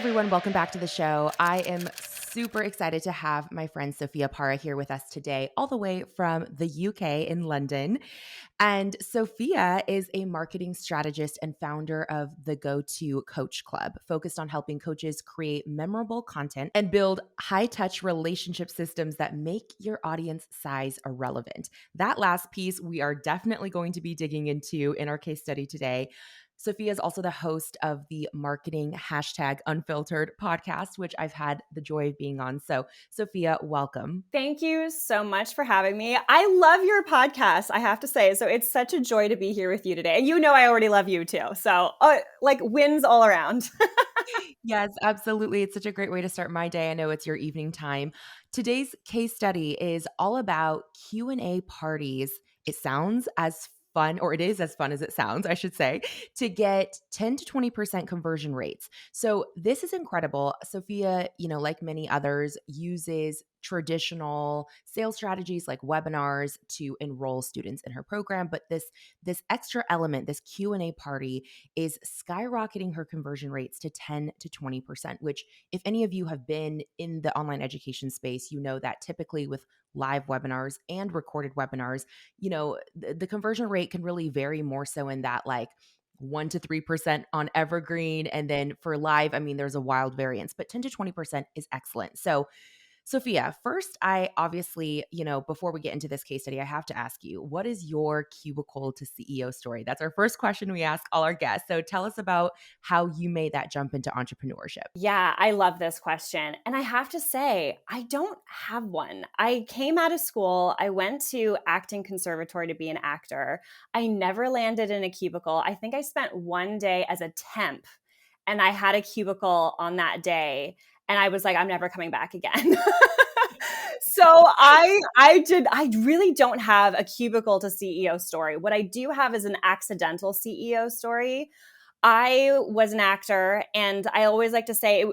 everyone. Welcome back to the show. I am super excited to have my friend Sophia Parra here with us today, all the way from the UK in London. And Sophia is a marketing strategist and founder of the Go-To Coach Club, focused on helping coaches create memorable content and build high-touch relationship systems that make your audience size irrelevant. That last piece we are definitely going to be digging into in our case study today. Sophia is also the host of the Marketing #Unfiltered podcast, which I've had the joy of being on. So, Sophia, welcome. Thank you so much for having me. I love your podcast, I have to say. So it's such a joy to be here with you today. And you know I already love you too. So wins all around. Yes, absolutely. It's such a great way to start my day. I know it's your evening time. Today's case study is all about Q&A parties. It sounds as fun, or it is as fun as it sounds, I should say, to get 10 to 20% conversion rates. So this is incredible. Sophia, like many others, uses traditional sales strategies like webinars to enroll students in her program, but this extra element, this Q&A party, is skyrocketing her conversion rates to 10 to 20%, which, if any of you have been in the online education space, you know that typically with live webinars and recorded webinars, the conversion rate can really vary more so in that like 1 to 3% on evergreen. And then for live, I mean, there's a wild variance, but 10 to 20% is excellent. So Sophia, first, I obviously, before we get into this case study, I have to ask you, what is your Cubicle to CEO story? That's our first question we ask all our guests. So tell us about how you made that jump into entrepreneurship. Yeah, I love this question. And I have to say, I don't have one. I came out of school. I went to acting conservatory to be an actor. I never landed in a cubicle. I think I spent one day as a temp and I had a cubicle on that day. And I was like, I'm never coming back again. So I really don't have a cubicle to CEO story. What I do have is an accidental CEO story. I was an actor, and I always like to say,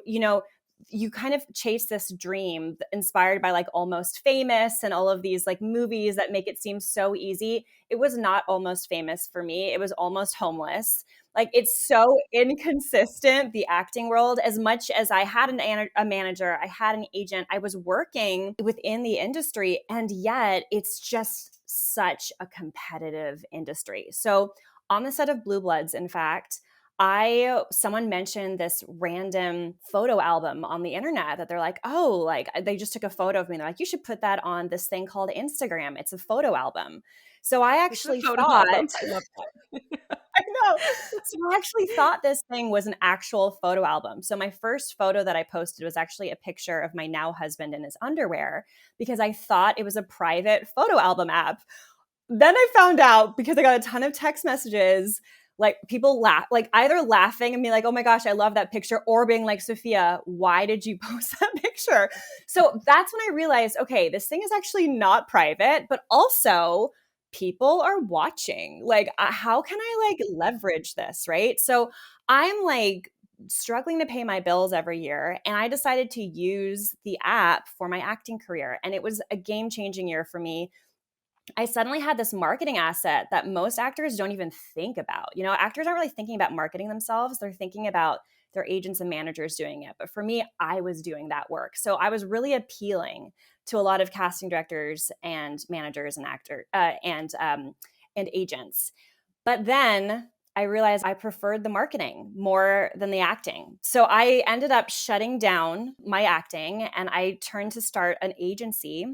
you kind of chase this dream inspired by like Almost Famous and all of these like movies that make it seem so easy. It was not Almost Famous for me. It was Almost Homeless. Like, it's so inconsistent, the acting world. As much as I had a manager, I had an agent, I was working within the industry, and yet it's just such a competitive industry. So on the set of Blue Bloods, in fact, someone mentioned this random photo album on the internet that they're like, oh, like they just took a photo of me. They're like, you should put that on this thing called Instagram. It's a photo album. So I actually thought, I love that. I know. So I actually thought this thing was an actual photo album. So my first photo that I posted was actually a picture of my now husband in his underwear because I thought it was a private photo album app. Then I found out, because I got a ton of text messages, like people like either laughing and being like, oh my gosh, I love that picture, or being like, Sophia, why did you post that picture? So that's when I realized, okay, this thing is actually not private, but also people are watching. Like, how can I like leverage this, right? So I'm like struggling to pay my bills every year, and I decided to use the app for my acting career. And it was a game-changing year for me. I suddenly had this marketing asset that most actors don't even think about. Actors aren't really thinking about marketing themselves. They're thinking about their agents and managers doing it. But for me, I was doing that work. So I was really appealing to a lot of casting directors and managers and and agents. But then I realized I preferred the marketing more than the acting. So I ended up shutting down my acting, and I turned to start an agency.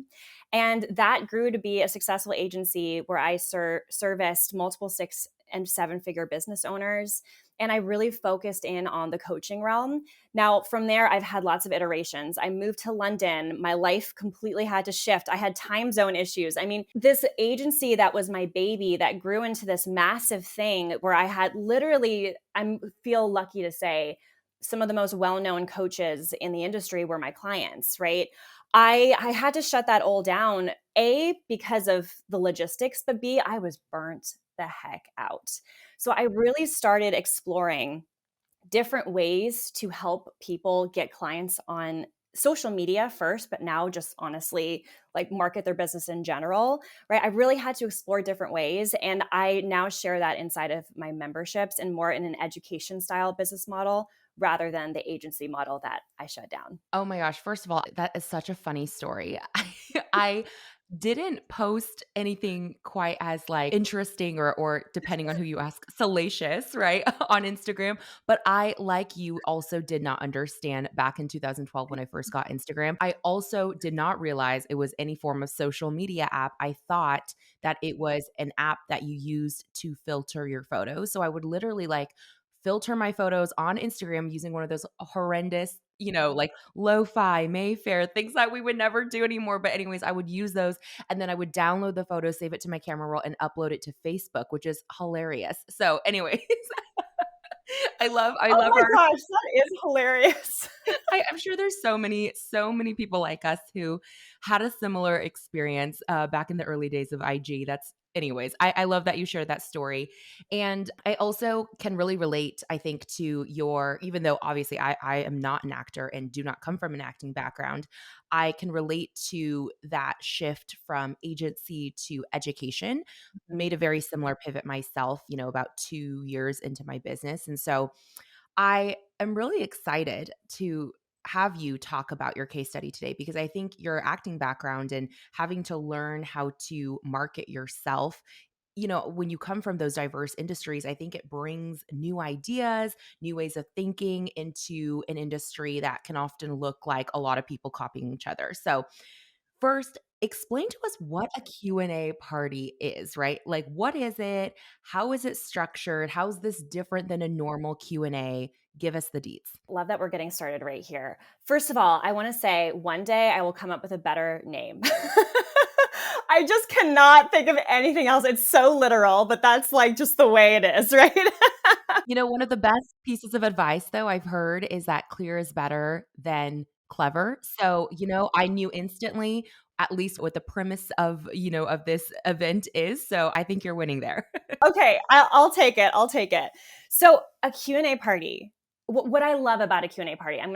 And that grew to be a successful agency where I serviced multiple 6 and 7-figure business owners. And I really focused in on the coaching realm. Now, from there, I've had lots of iterations. I moved to London. My life completely had to shift. I had time zone issues. I mean, this agency that was my baby that grew into this massive thing where I had literally, I feel lucky to say, some of the most well-known coaches in the industry were my clients, right? I had to shut that all down, A, because of the logistics, but B, I was burnt the heck out. So I really started exploring different ways to help people get clients on social media first, but now just honestly like market their business in general, right? I really had to explore different ways. And I now share that inside of my memberships and more in an education style business model rather than the agency model that I shut down. Oh my gosh, first of all, that is such a funny story. I didn't post anything quite as, like, interesting or depending on who you ask, salacious, right, on Instagram, but I, like you, also did not understand back in 2012 when I first got Instagram. I also did not realize it was any form of social media app. I thought that it was an app that you used to filter your photos, so I would literally, like, filter my photos on Instagram using one of those horrendous, like lo-fi, Mayfair, things that we would never do anymore. But anyways, I would use those and then I would download the photo, save it to my camera roll, and upload it to Facebook, which is hilarious. So, anyways, I Oh love my our gosh, that is hilarious. I'm sure there's so many people like us who had a similar experience back in the early days of IG. Anyways, I love that you shared that story. And I also can really relate, I think, to even though obviously I am not an actor and do not come from an acting background, I can relate to that shift from agency to education. Mhm. Made a very similar pivot myself, about 2 years into my business. And so I am really excited to have you talk about your case study today because I think your acting background and having to learn how to market yourself, when you come from those diverse industries, I think it brings new ideas, new ways of thinking into an industry that can often look like a lot of people copying each other. So, first, explain to us what a Q&A party is, right? Like what is it? How is it structured? How is this different than a normal Q&A? Give us the deets. Love that we're getting started right here. First of all, I want to say one day I will come up with a better name. I just cannot think of anything else. It's so literal, but that's like just the way it is, right? One of the best pieces of advice though I've heard is that clear is better than clever. So, I knew instantly at least what the premise of this event is. So, I think you're winning there. Okay, I'll take it. I'll take it. So a Q&A party. What I love about a Q&A party, I'm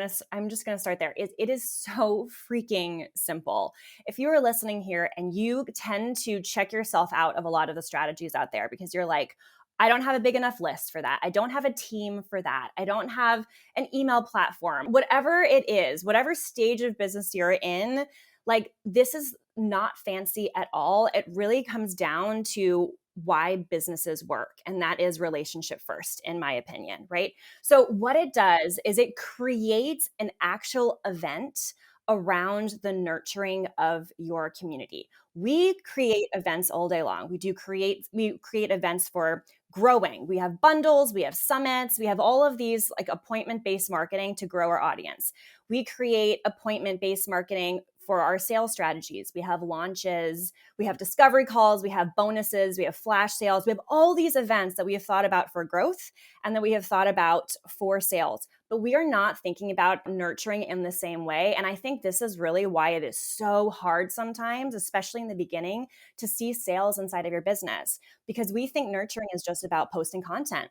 just gonna start there. Is it is so freaking simple. If you are listening here and you tend to check yourself out of a lot of the strategies out there because you're like, I don't have a big enough list for that. I don't have a team for that. I don't have an email platform. Whatever it is, whatever stage of business you're in, like this is not fancy at all. It really comes down to why businesses work. And that is relationship first, in my opinion, right? So, what it does is it creates an actual event around the nurturing of your community. We create events all day long. We create events for growing. We have bundles, we have summits, we have all of these like appointment-based marketing to grow our audience. We create appointment-based marketing for our sales strategies. We have launches, we have discovery calls, we have bonuses, we have flash sales. We have all these events that we have thought about for growth and that we have thought about for sales. But we are not thinking about nurturing in the same way. And I think this is really why it is so hard sometimes, especially in the beginning, to see sales inside of your business because we think nurturing is just about posting content.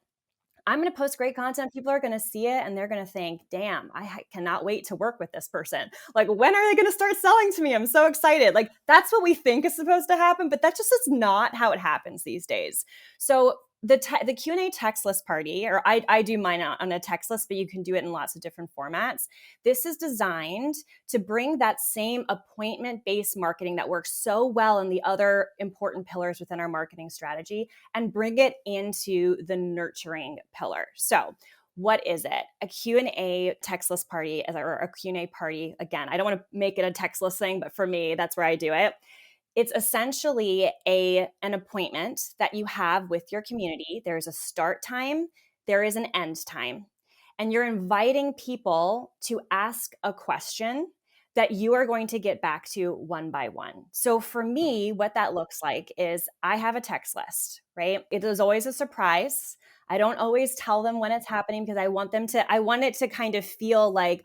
I'm going to post great content. People are going to see it and they're going to think, damn, cannot wait to work with this person. Like, when are they going to start selling to me? I'm so excited. Like, that's what we think is supposed to happen, but that just is not how it happens these days. So, the Q&A text list party, or I do mine on a text list, but you can do it in lots of different formats. This is designed to bring that same appointment-based marketing that works so well in the other important pillars within our marketing strategy and bring it into the nurturing pillar. So, what is it? A Q&A text list party or a Q&A party. Again, I don't want to make it a text list thing, but for me, that's where I do it. It's essentially an appointment that you have with your community. There's a start time, there is an end time. And you're inviting people to ask a question that you are going to get back to one by one. So for me, what that looks like is I have a text list, right? It is always a surprise. I don't always tell them when it's happening because I want it to kind of feel like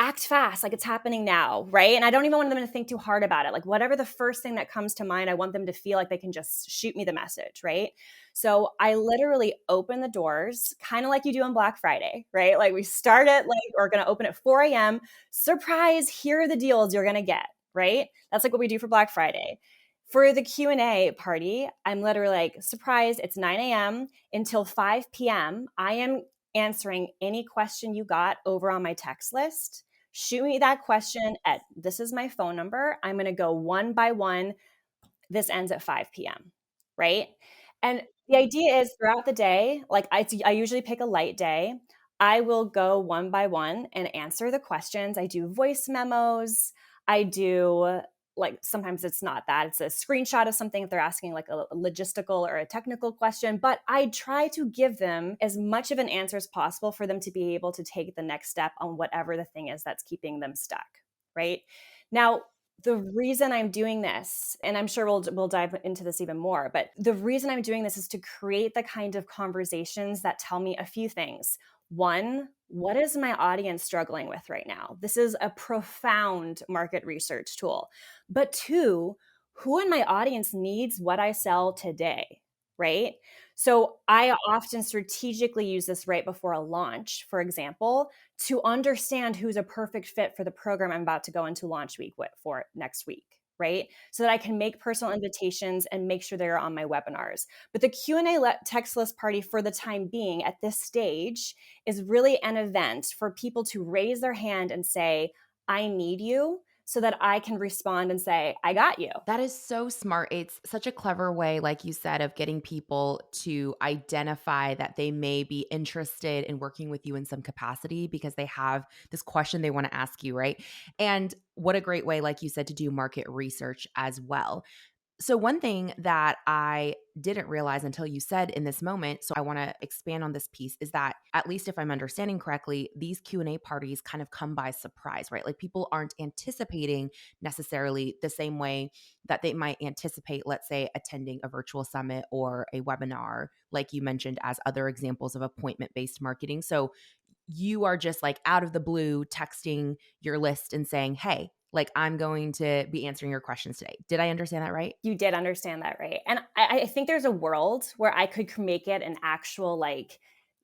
act fast, like it's happening now, right? And I don't even want them to think too hard about it. Like whatever the first thing that comes to mind, I want them to feel like they can just shoot me the message, right? So I literally open the doors, kind of like you do on Black Friday, right? Like we start at we're going to open at 4 a.m. Surprise, here are the deals you're going to get, right? That's like what we do for Black Friday. For the Q&A party, I'm literally like, surprise, it's 9 a.m. until 5 p.m. I am answering any question you got over on my text list. Shoot me that question at this is my phone number. I'm going to go one by one. This ends at 5 p.m., right? And the idea is throughout the day, like I usually pick a light day. I will go one by one and answer the questions. I do voice memos. I do like sometimes it's not that, it's a screenshot of something if they're asking like a logistical or a technical question, but I try to give them as much of an answer as possible for them to be able to take the next step on whatever the thing is that's keeping them stuck, right? Now, the reason I'm doing this, and I'm sure we'll dive into this even more, but the reason I'm doing this is to create the kind of conversations that tell me a few things. One, what is my audience struggling with right now? This is a profound market research tool. But two, who in my audience needs what I sell today, right? So I often strategically use this right before a launch, for example, to understand who's a perfect fit for the program I'm about to go into launch week for next week, right? So that I can make personal invitations and make sure they're on my webinars. But the Q&A text list party for the time being at this stage is really an event for people to raise their hand and say, I need you, so that I can respond and say, I got you. That is so smart. It's such a clever way, like you said, of getting people to identify that they may be interested in working with you in some capacity because they have this question they want to ask you, right? And what a great way, like you said, to do market research as well. So one thing that I didn't realize until you said in this moment, so I want to expand on this piece is that at least if I'm understanding correctly, these Q&A parties kind of come by surprise, right? Like people aren't anticipating necessarily the same way that they might anticipate, let's say, attending a virtual summit or a webinar, like you mentioned as other examples of appointment-based marketing. So you are just like out of the blue texting your list and saying, "Hey, like I'm going to be answering your questions today." Did I understand that right? You did understand that right. And I think there's a world where I could make it an actual like,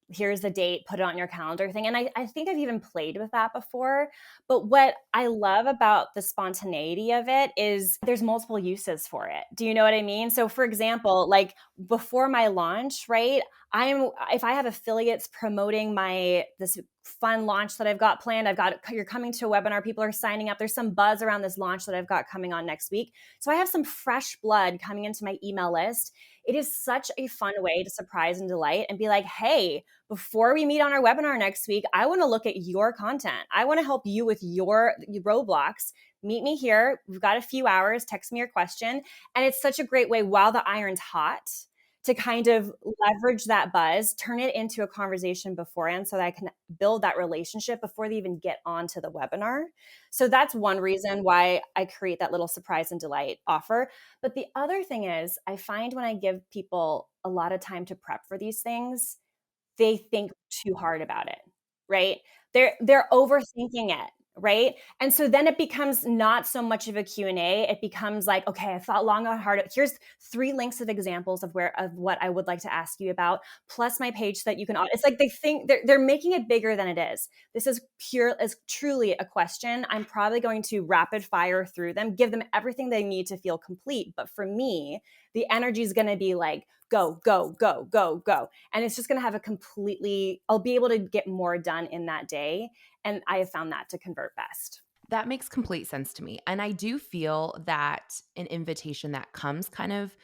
here's the date, put it on your calendar thing. And I think I've even played with that before. But what I love about the spontaneity of it is there's multiple uses for it. Do you know what I mean? So for example, like before my launch, right? If I have affiliates promoting this fun launch that I've got planned, you're coming to a webinar, people are signing up. There's some buzz around this launch that I've got coming on next week. So I have some fresh blood coming into my email list. It is such a fun way to surprise and delight and be like, hey, before we meet on our webinar next week, I want to look at your content. I want to help you with your roadblocks. Meet me here. We've got a few hours. Text me your question. And it's such a great way while the iron's hot to kind of leverage that buzz, turn it into a conversation beforehand so that I can build that relationship before they even get onto the webinar. So that's one reason why I create that little surprise and delight offer. But the other thing is, I find when I give people a lot of time to prep for these things, they think too hard about it, right? They're overthinking it, right? And so then it becomes not so much of a Q&A. It becomes like, okay, I thought long and hard. Here's 3 links of examples of what I would like to ask you about, plus my page that you can. It's like they think they're making it bigger than it is. This is truly a question. I'm probably going to rapid fire through them, give them everything they need to feel complete. But for me, the energy is going to be like, go, go, go, go, go. And it's just going to have I'll be able to get more done in that day. And I have found that to convert best. That makes complete sense to me. And I do feel that an invitation that comes kind of,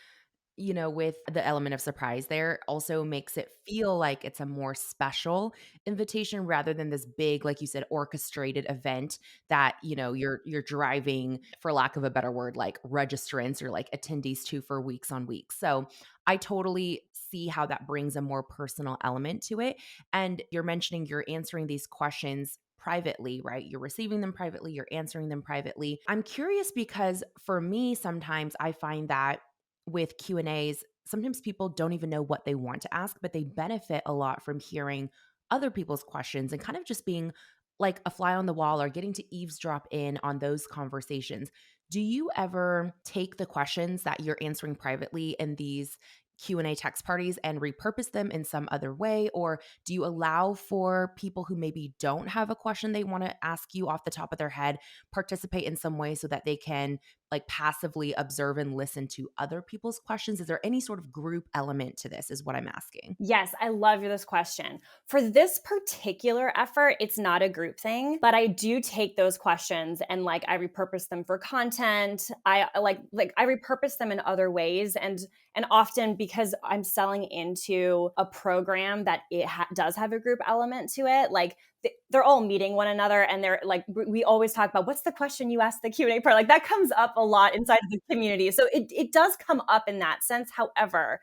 with the element of surprise there also makes it feel like it's a more special invitation rather than this big, like you said, orchestrated event that, you're driving, for lack of a better word, like registrants or like attendees to for weeks on weeks. So I totally see how that brings a more personal element to it. And you're mentioning you're answering these questions privately, right? You're receiving them privately, you're answering them privately. I'm curious because for me, sometimes I find that with Q&As, sometimes people don't even know what they want to ask, but they benefit a lot from hearing other people's questions and kind of just being like a fly on the wall or getting to eavesdrop in on those conversations. Do you ever take the questions that you're answering privately in these Q&A text parties and repurpose them in some other way? Or do you allow for people who maybe don't have a question they want to ask you off the top of their head participate in some way so that they can like passively observe and listen to other people's questions? Is there any sort of group element to this, is what I'm asking? Yes, I love this question. For this particular effort, it's not a group thing, but I do take those questions and like I repurpose them for content. I I repurpose them in other ways, and often because I'm selling into a program that does have a group element to it, like they're all meeting one another, and they're like we always talk about what's the question you asked the Q&A part. Like that comes up a lot inside of the community. So it does come up in that sense. However,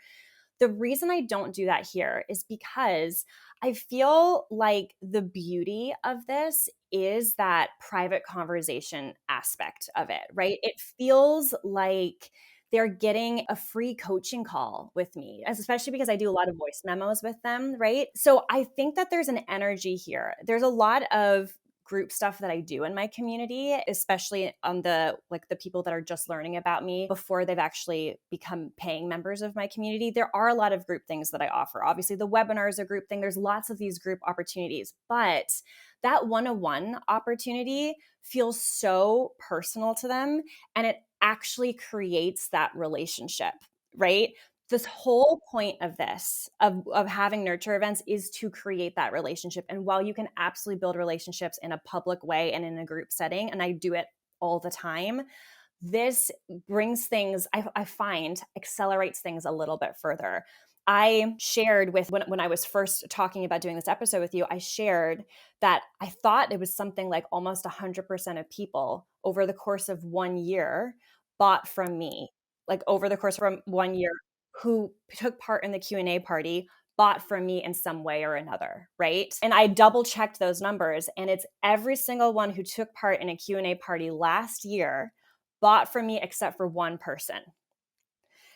the reason I don't do that here is because I feel like the beauty of this is that private conversation aspect of it, right? It feels like they're getting a free coaching call with me, especially because I do a lot of voice memos with them, right? So I think that there's an energy here. There's a lot of group stuff that I do in my community, especially on the people that are just learning about me before they've actually become paying members of my community. There are a lot of group things that I offer. Obviously, the webinar is a group thing. There's lots of these group opportunities, but that one-on-one opportunity feels so personal to them, and it actually creates that relationship, right? This whole point of this of having nurture events is to create that relationship. And while you can absolutely build relationships in a public way and in a group setting, and I do it all the time, this brings things, I find, accelerates things a little bit further. I shared with when I was first talking about doing this episode with you, I shared that I thought it was something like almost 100% of people over the course of 1 year bought from me, like over the course of 1 year, who took part in the Q&A party bought from me in some way or another, right? And I double checked those numbers, and it's every single one who took part in a Q&A party last year bought from me except for one person.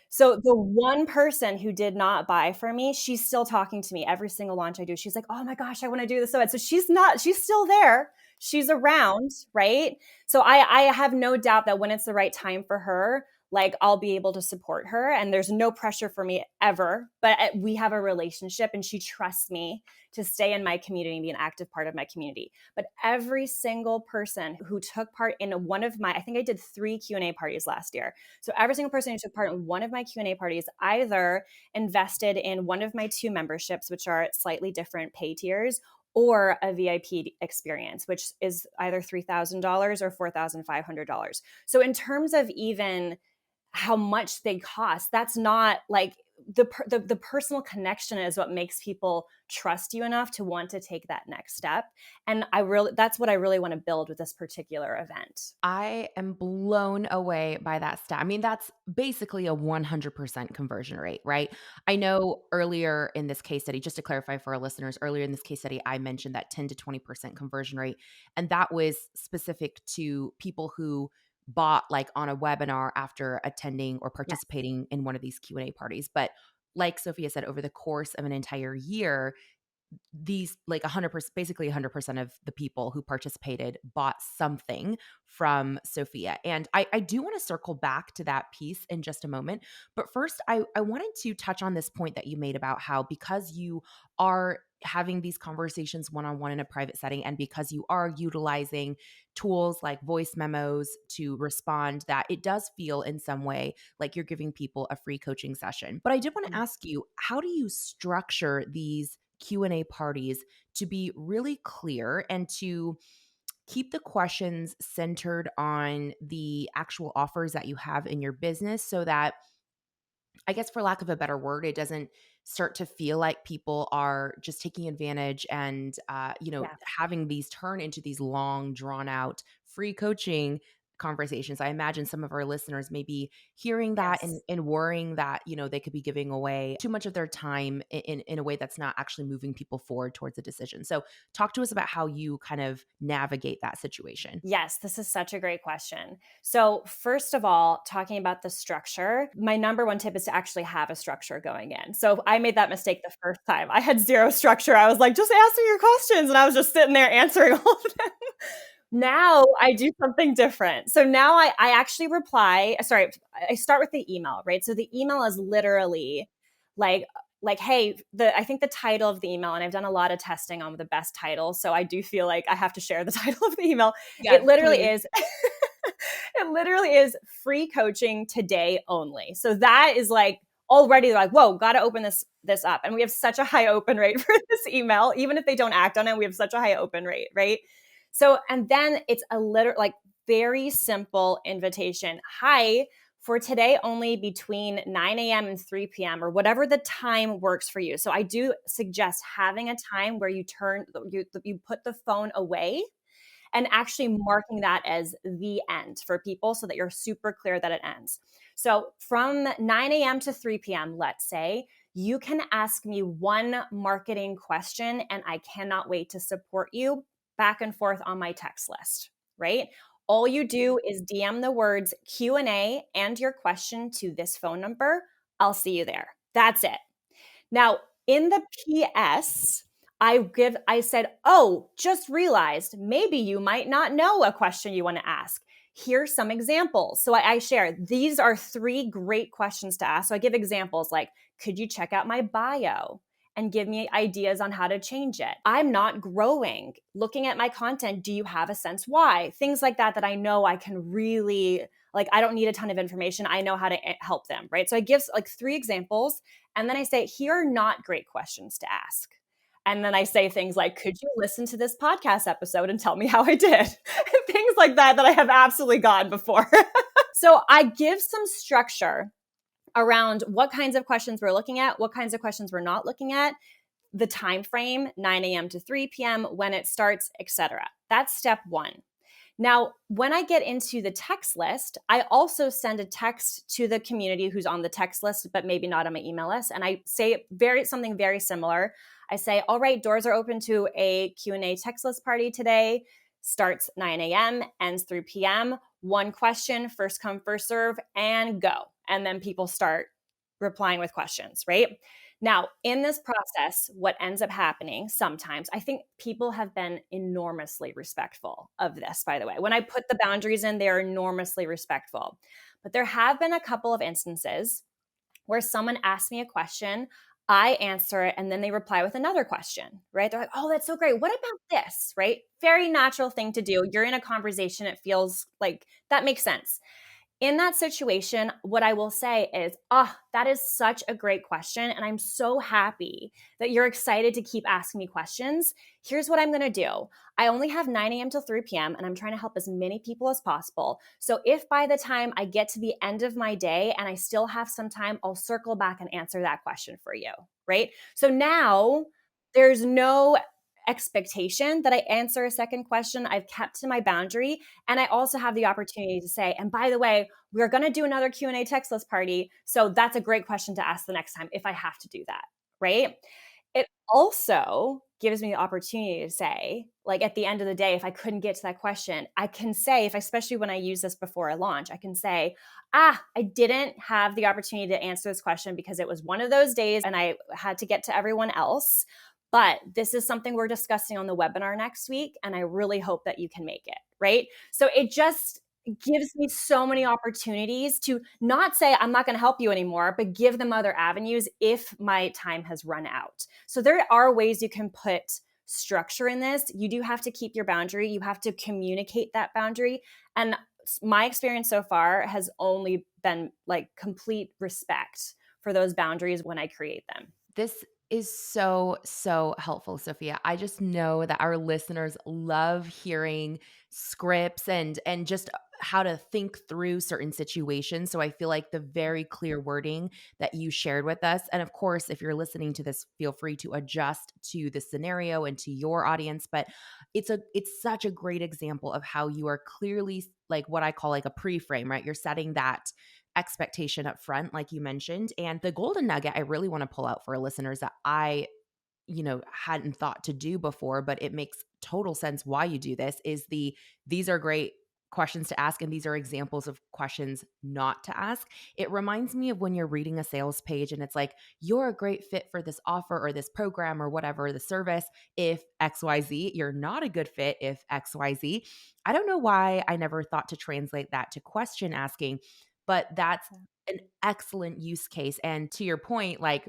So the one person who did not buy from me, she's still talking to me every single launch I do. She's like, "Oh my gosh, I want to do this so bad." So she's still there. She's around, right? So I have no doubt that when it's the right time for her, like I'll be able to support her, and there's no pressure for me ever, but we have a relationship and she trusts me to stay in my community and be an active part of my community. But every single person who took part in one of my, I think I did 3 Q&A parties last year. So every single person who took part in one of my Q&A parties either invested in one of my 2 memberships, which are slightly different pay tiers, or a VIP experience, which is either $3,000 or $4,500. So in terms of even how much they cost, that's not like the personal connection is what makes people trust you enough to want to take that next step. And that's what I really want to build with this particular event. I am blown away by that stat. I mean, that's basically a 100% conversion rate, right? I know earlier in this case study, just to clarify for our listeners, earlier in this case study, I mentioned that 10 to 20% conversion rate. And that was specific to people who bought like on a webinar after attending or Yeah. participating in one of these Q&A parties. But like Sophia said, over the course of an entire year, these like 100%, basically 100% of the people who participated bought something from Sophia. And I do want to circle back to that piece in just a moment. But first, I wanted to touch on this point that you made about how because you are having these conversations one-on-one in a private setting, and because you are utilizing tools like voice memos to respond, that it does feel in some way like you're giving people a free coaching session. But I did want to ask you, how do you structure these Q&A parties to be really clear and to keep the questions centered on the actual offers that you have in your business, so that, I guess for lack of a better word, it doesn't start to feel like people are just taking advantage and, Yeah. having these turn into these long, drawn out free coaching conversations. I imagine some of our listeners may be hearing that and, Yes. and worrying that, they could be giving away too much of their time in a way that's not actually moving people forward towards a decision. So talk to us about how you kind of navigate that situation. Yes, this is such a great question. So, first of all, talking about the structure, my number one tip is to actually have a structure going in. So, I made that mistake the first time. I had zero structure. I was like, just ask me your questions. And I was just sitting there answering all of them. Now I do something different. So now I actually reply, sorry, I start with the email, right? So the email is literally like hey, I think the title of the email, and I've done a lot of testing on the best title, so I do feel like I have to share the title of the email. It Yes, literally please. is It literally is free coaching today only. So that is like already like, whoa, got to open this up. And we have such a high open rate for this email. Even if they don't act on it, we have such a high open rate, right? So, and then it's a little like very simple invitation. Hi, for today only between 9 a.m. and 3 p.m. or whatever the time works for you. So I do suggest having a time where you put the phone away and actually marking that as the end for people so that you're super clear that it ends. So from 9 a.m. to 3 p.m., let's say, you can ask me one marketing question and I cannot wait to support you back and forth on my text list, right? All you do is DM the words Q&A and your question to this phone number. I'll see you there. That's it. Now, in the PS, I said, "Oh, just realized maybe you might not know a question you want to ask. Here's some examples." So I share, these are 3 great questions to ask. So I give examples like, could you check out my bio and give me ideas on how to change it? I'm not growing. Looking at my content, do you have a sense why? Things like that I know I can really, like, I don't need a ton of information. I know how to help them, right? So I give like 3 examples and then I say, here are not great questions to ask. And then I say things like, could you listen to this podcast episode and tell me how I did? Things like that I have absolutely gotten before. So I give some structure around what kinds of questions we're looking at, what kinds of questions we're not looking at, the time frame, 9 a.m. to 3 p.m., when it starts, etc. That's step 1. Now, when I get into the text list, I also send a text to the community who's on the text list, but maybe not on my email list. And I say something very similar. I say, all right, doors are open to a Q&A text list party today. Starts 9 a.m., ends 3 p.m. One question, first come, first serve, and go. And then people start replying with questions, right? Now, in this process, what ends up happening sometimes, I think people have been enormously respectful of this, by the way. When I put the boundaries in, they're enormously respectful. But there have been a couple of instances where someone asks me a question, I answer it, and then they reply with another question, right? They're like, oh, that's so great. What about this, right? Very natural thing to do. You're in a conversation. It feels like that makes sense. In that situation, what I will say is, that is such a great question. And I'm so happy that you're excited to keep asking me questions. Here's what I'm going to do. I only have 9 a.m. till 3 p.m. and I'm trying to help as many people as possible. So if by the time I get to the end of my day and I still have some time, I'll circle back and answer that question for you, right? So now there's no expectation that I answer a second question. I've kept to my boundary. And I also have the opportunity to say, and by the way, we're going to do another Q&A text list party. So that's a great question to ask the next time if I have to do that, right? It also gives me the opportunity to say, like at the end of the day, if I couldn't get to that question, I can say, especially when I use this before a launch, I can say, I didn't have the opportunity to answer this question because it was one of those days and I had to get to everyone else. But this is something we're discussing on the webinar next week. And I really hope that you can make it, right? So it just gives me so many opportunities to not say, I'm not going to help you anymore, but give them other avenues if my time has run out. So there are ways you can put structure in this. You do have to keep your boundary. You have to communicate that boundary. And my experience so far has only been like complete respect for those boundaries when I create them. This is so, so helpful, Sophia. I just know that our listeners love hearing scripts and just how to think through certain situations. So I feel like the very clear wording that you shared with us, and of course, if you're listening to this, feel free to adjust to the scenario and to your audience. But it's such a great example of how you are clearly like what I call like a pre-frame, right? You're setting that expectation up front, like you mentioned. And the golden nugget I really want to pull out for our listeners that I, hadn't thought to do before, but it makes total sense why you do this is these are great questions to ask and these are examples of questions not to ask. It reminds me of when you're reading a sales page and it's like, you're a great fit for this offer or this program or whatever the service if XYZ, you're not a good fit if XYZ. I don't know why I never thought to translate that to question asking, but that's an excellent use case. And to your point, like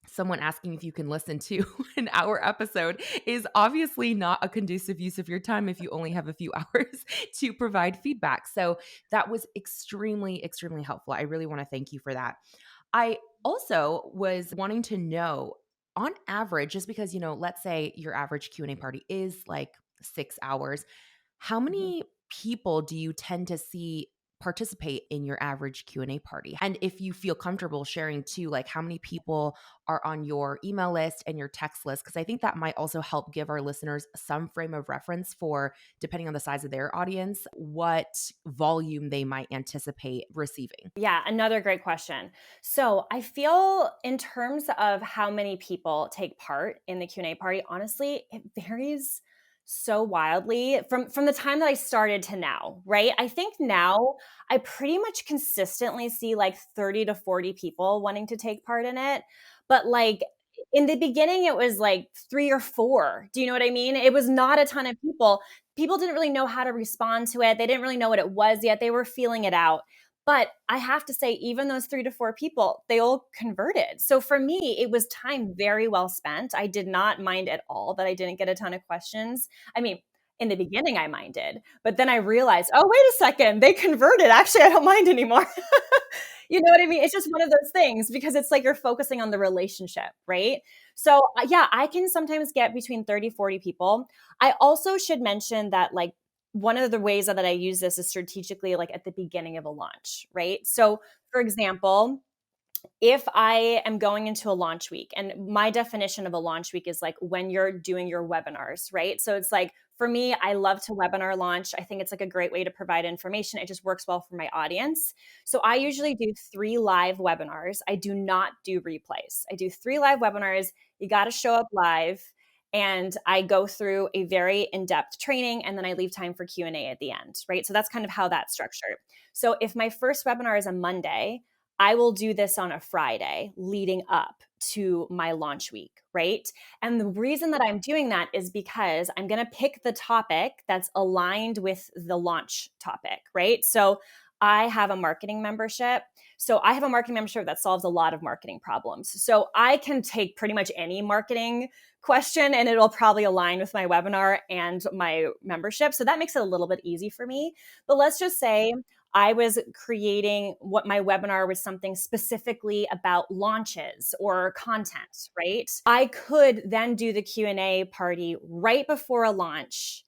someone asking if you can listen to an hour episode is obviously not a conducive use of your time if you only have a few hours to provide feedback. So that was extremely, extremely helpful. I really want to thank you for that. I also was wanting to know, on average, just because, let's say your average Q&A party is like 6 hours, how Mhm. many people do you tend to see participate in your average Q&A party? And if you feel comfortable sharing too, like how many people are on your email list and your text list, because I think that might also help give our listeners some frame of reference for, depending on the size of their audience, what volume they might anticipate receiving. Yeah, another great question. So I feel in terms of how many people take part in the Q&A party, honestly, it varies so wildly from the time that I started to now, right? I think now I pretty much consistently see like 30 to 40 people wanting to take part in it. But like in the beginning, it was like 3 or 4. Do you know what I mean? It was not a ton of people. People didn't really know how to respond to it. They didn't really know what it was yet. They were feeling it out. But I have to say, even those 3 to 4 people, they all converted. So for me, it was time very well spent. I did not mind at all that I didn't get a ton of questions. I mean, in the beginning, I minded, but then I realized, oh, wait a second, they converted. Actually, I don't mind anymore. You know what I mean? It's just one of those things because it's like you're focusing on the relationship, right? So, yeah, I can sometimes get between 30, 40 people. I also should mention that, like, one of the ways that I use this is strategically, like at the beginning of a launch, right? So, for example, if I am going into a launch week, and my definition of a launch week is like when you're doing your webinars, right? So it's like for me, I love to webinar launch. I think it's like a great way to provide information. It just works well for my audience. So I usually do 3 live webinars. I do not do replays. I do 3 live webinars. You got to show up live. And I go through a very in-depth training, and then I leave time for Q&A at the end, right? So that's kind of how that's structured. So if my first webinar is a Monday, I will do this on a Friday leading up to my launch week, right? And the reason that I'm doing that is because I'm going to pick the topic that's aligned with the launch topic, right? So I have a marketing membership. So I have a marketing membership that solves a lot of marketing problems. So I can take pretty much any marketing question and it'll probably align with my webinar and my membership. So that makes it a little bit easy for me. But let's just say I was creating what my webinar was something specifically about launches or content, right? I could then do the Q&A party right before a launch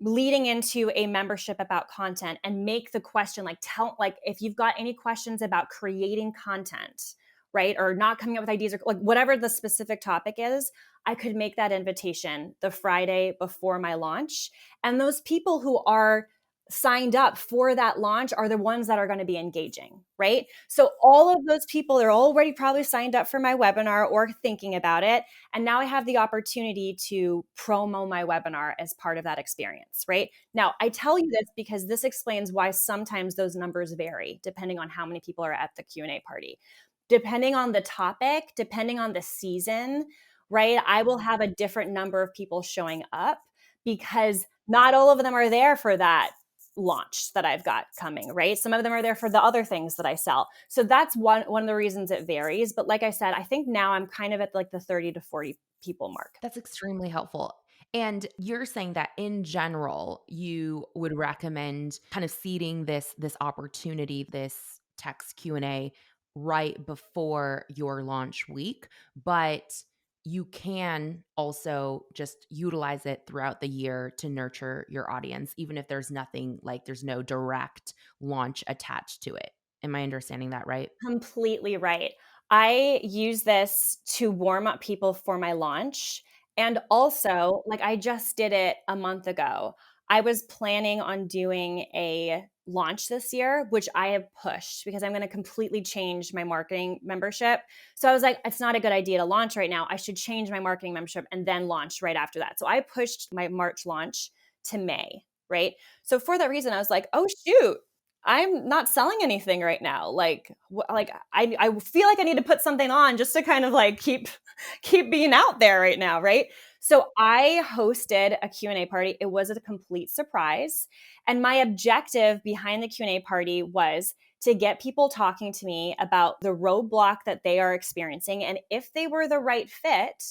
leading into a membership about content and make the question like if you've got any questions about creating content, right, or not coming up with ideas or like whatever the specific topic is, I could make that invitation the Friday before my launch, and those people who are signed up for that launch are the ones that are going to be engaging, right? So all of those people are already probably signed up for my webinar or thinking about it, and now I have the opportunity to promo my webinar as part of that experience, right? Now, I tell you this because this explains why sometimes those numbers vary depending on how many people are at the Q&A party. Depending on the topic, depending on the season, right? I will have a different number of people showing up because not all of them are there for that launch that I've got coming, right? Some of them are there for the other things that I sell. So that's one of the reasons it varies. But like I said, I think now I'm kind of at like the 30 to 40 people mark. That's extremely helpful. And you're saying that in general, you would recommend kind of seeding this opportunity, this text Q&A right before your launch week, but you can also just utilize it throughout the year to nurture your audience, even if there's nothing like there's no direct launch attached to it. Am I understanding that right? Completely right. I use this to warm up people for my launch. And also, like I just did it a month ago. I was planning on doing a launch this year, which I have pushed because I'm going to completely change my marketing membership. So I was like, it's not a good idea to launch right now. I should change my marketing membership and then launch right after that. So I pushed my March launch to May, right? So for that reason, I was like, oh, shoot. I'm not selling anything right now. I feel like I need to put something on just to kind of like keep being out there right now, right? So I hosted a Q&A party. It was a complete surprise. And my objective behind the Q&A party was to get people talking to me about the roadblock that they are experiencing. And if they were the right fit,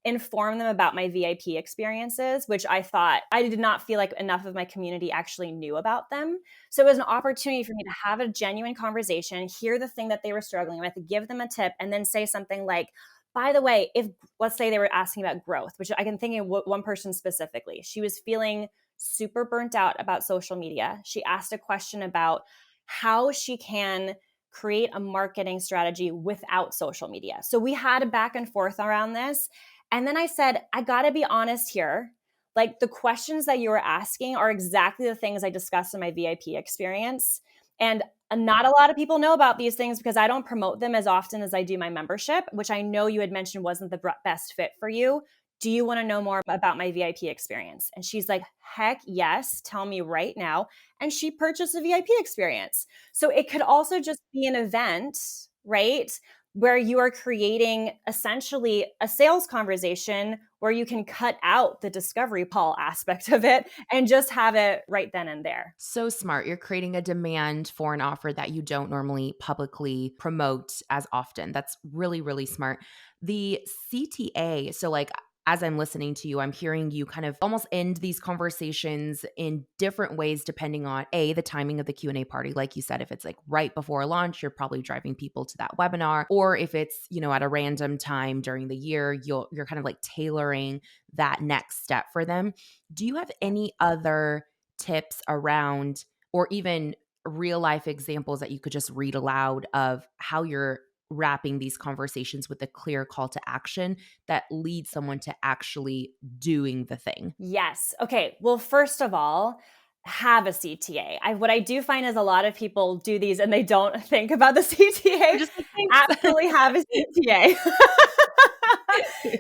inform them about my VIP experiences, which I did not feel like enough of my community actually knew about them. So it was an opportunity for me to have a genuine conversation, hear the thing that they were struggling with, give them a tip, and then say something like, by the way, if let's say they were asking about growth, which I can think of one person specifically, she was feeling super burnt out about social media. She asked a question about how she can create a marketing strategy without social media. So we had a back and forth around this. And then I said, I got to be honest here. Like the questions that you were asking are exactly the things I discussed in my VIP experience. And not a lot of people know about these things because I don't promote them as often as I do my membership, which I know you had mentioned wasn't the best fit for you. Do you want to know more about my VIP experience? And she's like, heck yes, tell me right now. And she purchased a VIP experience. So it could also just be an event, right? Where you are creating essentially a sales conversation where you can cut out the discovery call aspect of it and just have it right then and there. So smart. You're creating a demand for an offer that you don't normally publicly promote as often. That's really, really smart. The CTA, so like as I'm listening to you, I'm hearing you kind of almost end these conversations in different ways depending on the timing of the Q&A party. Like you said, if it's like right before launch, you're probably driving people to that webinar, or if it's, at a random time during the year, you're kind of like tailoring that next step for them. Do you have any other tips around, or even real life examples that you could just read aloud of how you're wrapping these conversations with a clear call to action that leads someone to actually doing the thing? Yes. Okay. Well, first of all, have a CTA. What I do find is a lot of people do these and they don't think about the They're CTA. just like, thanks. Absolutely have a CTA.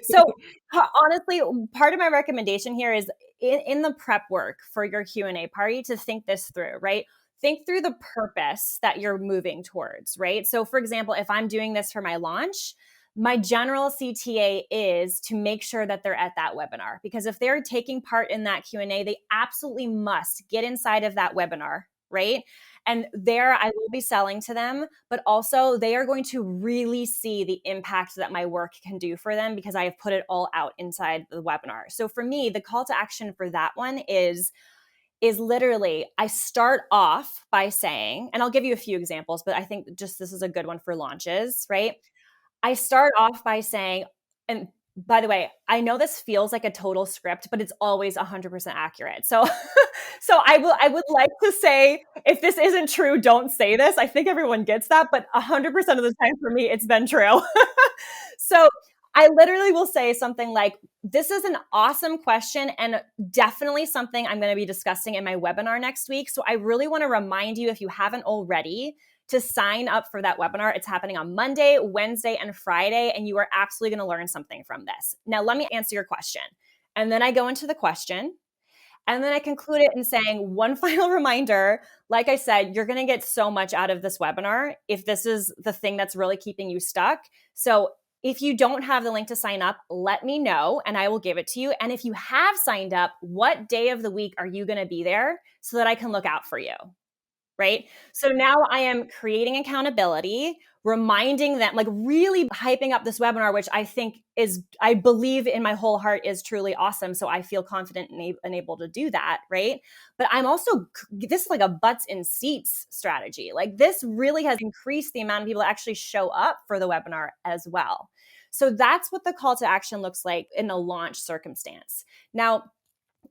So honestly, part of my recommendation here is in the prep work for your Q&A party to think this through, right? Think through the purpose that you're moving towards, right? So for example, if I'm doing this for my launch, my general CTA is to make sure that they're at that webinar, because if they're taking part in that Q&A, they absolutely must get inside of that webinar, right? And there I will be selling to them, but also they are going to really see the impact that my work can do for them because I have put it all out inside the webinar. So for me, the call to action for that one is literally I start off by saying, and I'll give you a few examples, but I think just this is a good one for launches, right? I start off by saying, and by the way, I know this feels like a total script, but it's always 100% accurate. So, so I would like to say, if this isn't true, don't say this. I think everyone gets that, but 100% of the time for me, it's been true. So I literally will say something like, this is an awesome question and definitely something I'm going to be discussing in my webinar next week. So I really want to remind you, if you haven't already, to sign up for that webinar. It's happening on Monday, Wednesday, and Friday, and you are absolutely going to learn something from this. Now, let me answer your question. And then I go into the question, and then I conclude it in saying one final reminder. Like I said, you're going to get so much out of this webinar if this is the thing that's really keeping you stuck. So if you don't have the link to sign up, let me know and I will give it to you. And if you have signed up, what day of the week are you going to be there so that I can look out for you? Right? So now I am creating accountability, reminding them, like really hyping up this webinar, which I think I believe in my whole heart is truly awesome. So I feel confident and able to do that. Right. But I'm also, this is like a butts in seats strategy. Like this really has increased the amount of people that actually show up for the webinar as well. So that's what the call to action looks like in a launch circumstance. Now,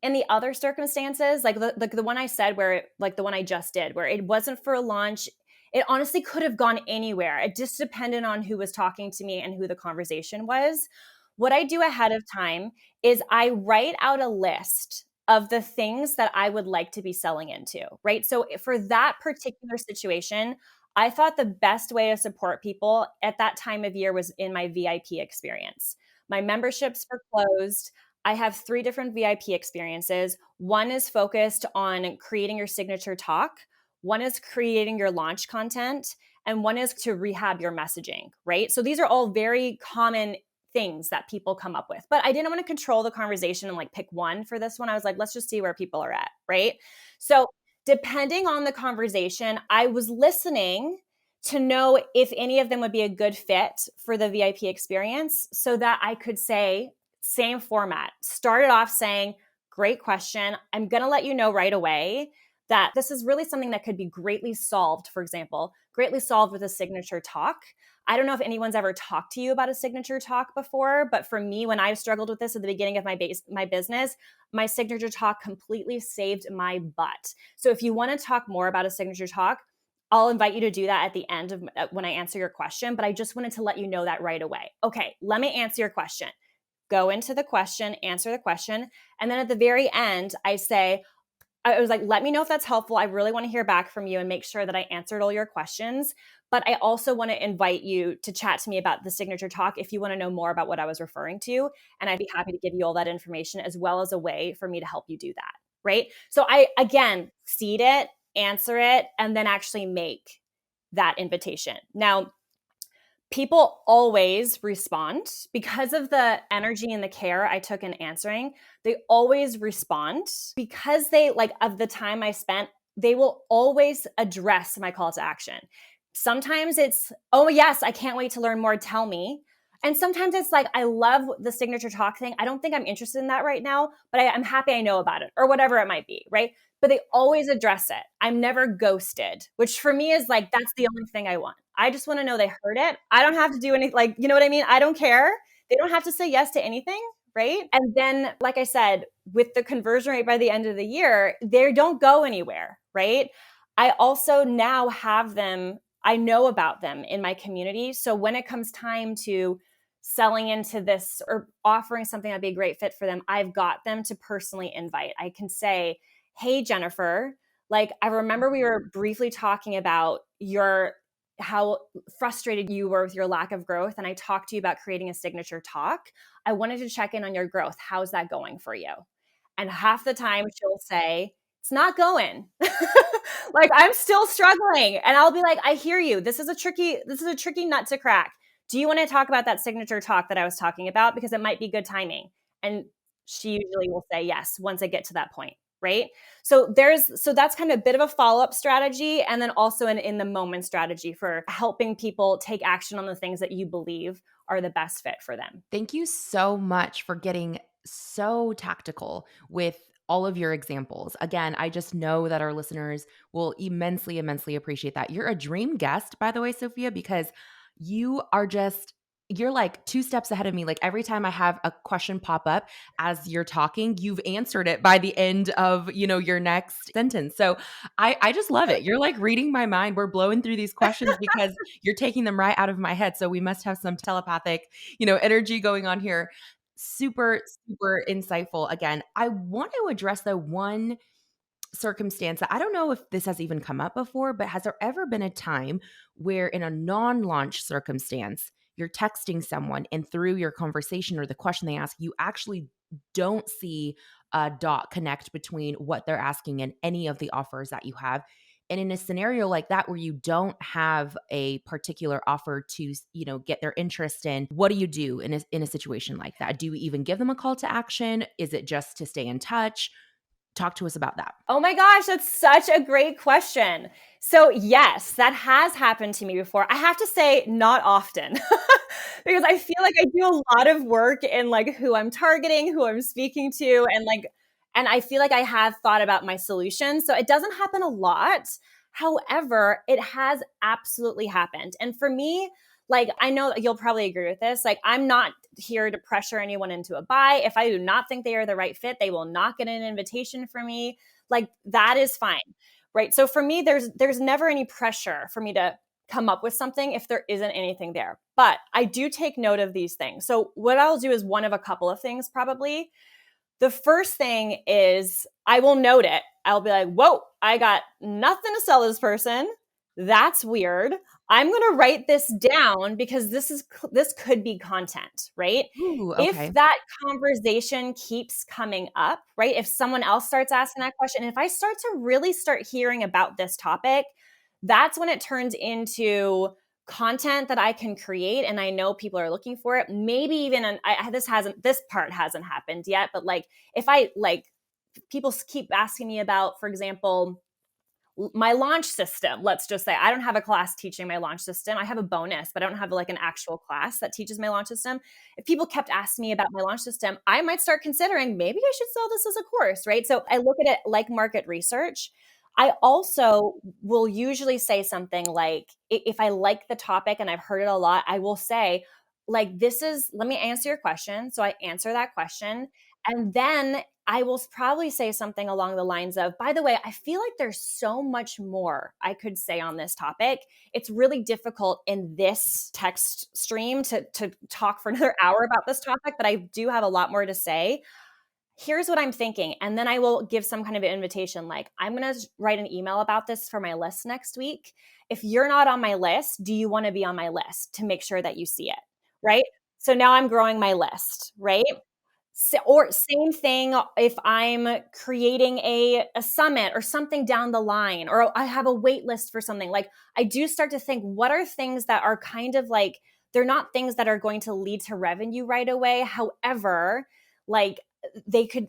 in the other circumstances, like the one I said, like the one I just did, where it wasn't for a launch, it honestly could have gone anywhere. It just depended on who was talking to me and who the conversation was. What I do ahead of time is I write out a list of the things that I would like to be selling into, right? So for that particular situation, I thought the best way to support people at that time of year was in my VIP experience. My memberships were closed. I have 3 different VIP experiences. One is focused on creating your signature talk. One is creating your launch content. And one is to rehab your messaging, right? So these are all very common things that people come up with. But I didn't want to control the conversation and like pick one for this one. I was like, let's just see where people are at, right? So depending on the conversation, I was listening to know if any of them would be a good fit for the VIP experience so that I could say, same format. Started off saying, great question. I'm going to let you know right away that this is really something that could be greatly solved, for example, greatly solved with a signature talk. I don't know if anyone's ever talked to you about a signature talk before, but for me, when I struggled with this at the beginning of my business, my signature talk completely saved my butt. So if you want to talk more about a signature talk, I'll invite you to do that at the end of when I answer your question, but I just wanted to let you know that right away. Okay, let me answer your question. Go into the question, answer the question, and then at the very end, I was like, let me know if that's helpful. I really want to hear back from you and make sure that I answered all your questions. But I also want to invite you to chat to me about the signature talk if you want to know more about what I was referring to. And I'd be happy to give you all that information as well as a way for me to help you do that. Right. So I, again, seed it, answer it, and then actually make that invitation. Now, people always respond because of the energy and the care I took in answering. They always respond because they like of the time I spent, they will always address my call to action. Sometimes it's, oh, yes, I can't wait to learn more. Tell me. And sometimes it's like, I love the signature talk thing. I don't think I'm interested in that right now, but I'm happy I know about it or whatever it might be. Right. But they always address it. I'm never ghosted, which for me is like, that's the only thing I want. I just want to know they heard it. I don't have to do anything. Like, you know what I mean? I don't care. They don't have to say yes to anything. Right. And then, like I said, with the conversion rate by the end of the year, they don't go anywhere. Right. I also now have them, I know about them in my community. So when it comes time to selling into this or offering something that'd be a great fit for them, I've got them to personally invite. I can say, hey, Jennifer, like I remember we were briefly talking about how frustrated you were with your lack of growth. And I talked to you about creating a signature talk. I wanted to check in on your growth. How's that going for you? And half the time she'll say, it's not going. Like I'm still struggling. And I'll be like, I hear you. This is a tricky nut to crack. Do you want to talk about that signature talk that I was talking about? Because it might be good timing. And she usually will say yes once I get to that point. Right. So that's kind of a bit of a follow-up strategy. And then also an in the moment strategy for helping people take action on the things that you believe are the best fit for them. Thank you so much for getting so tactical with all of your examples. Again, I just know that our listeners will immensely, immensely appreciate that. You're a dream guest, by the way, Sophia, because you're like two steps ahead of me. Like every time I have a question pop up as you're talking, you've answered it by the end of, your next sentence. So I just love it. You're like reading my mind. We're blowing through these questions because you're taking them right out of my head. So we must have some telepathic, energy going on here. Super, super insightful. Again, I want to address the one circumstance that I don't know if this has even come up before, but has there ever been a time where in a non-launch circumstance, you're texting someone and through your conversation or the question they ask, you actually don't see a dot connect between what they're asking and any of the offers that you have? And in a scenario like that where you don't have a particular offer to, get their interest in, what do you do in a situation like that? Do you even give them a call to action? Is it just to stay in touch? Talk to us about that. Oh my gosh, that's such a great question. So yes, that has happened to me before. I have to say not often because I feel like I do a lot of work in like who I'm targeting, who I'm speaking to, and I feel like I have thought about my solutions. So it doesn't happen a lot. However, it has absolutely happened. And for me, like I know you'll probably agree with this. Like I'm not here to pressure anyone into a buy. If I do not think they are the right fit, they will not get an invitation from me. Like that is fine. Right? So for me there's never any pressure for me to come up with something if there isn't anything there. But I do take note of these things. So what I'll do is one of a couple of things probably. The first thing is I will note it. I'll be like, whoa, I got nothing to sell this person. That's weird. I'm going to write this down because this could be content, right? Ooh, If okay. that conversation keeps coming up, right? If someone else starts asking that question, and if I really start hearing about this topic, that's when it turns into content that I can create and I know people are looking for it. Maybe even this part hasn't happened yet, but like if I like people keep asking me about, for example, my launch system, let's just say I don't have a class teaching my launch system. I have a bonus, but I don't have like an actual class that teaches my launch system. If people kept asking me about my launch system, I might start considering maybe I should sell this as a course, right? So I look at it like market research. I also will usually say something like, if I like the topic and I've heard it a lot, I will say, like, let me answer your question. So I answer that question. And then I will probably say something along the lines of, by the way, I feel like there's so much more I could say on this topic. It's really difficult in this text stream to talk for another hour about this topic, but I do have a lot more to say. Here's what I'm thinking. And then I will give some kind of an invitation, like, I'm going to write an email about this for my list next week. If you're not on my list, do you want to be on my list to make sure that you see it? Right. So now I'm growing my list, right? So, or same thing if I'm creating a summit or something down the line, or I have a wait list for something. Like, I do start to think, what are things that are kind of like, they're not things that are going to lead to revenue right away. However, like, they could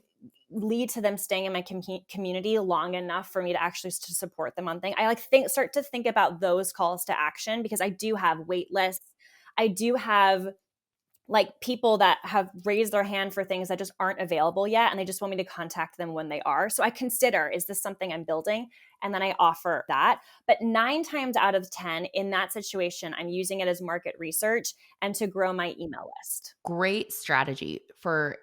lead to them staying in my community long enough for me to actually to support them on things. I start to think about those calls to action, because I do have wait lists. I do have like people that have raised their hand for things that just aren't available yet, and they just want me to contact them when they are. So I consider, is this something I'm building? And then I offer that. But 9 times out of 10 in that situation, I'm using it as market research and to grow my email list. Great strategy for,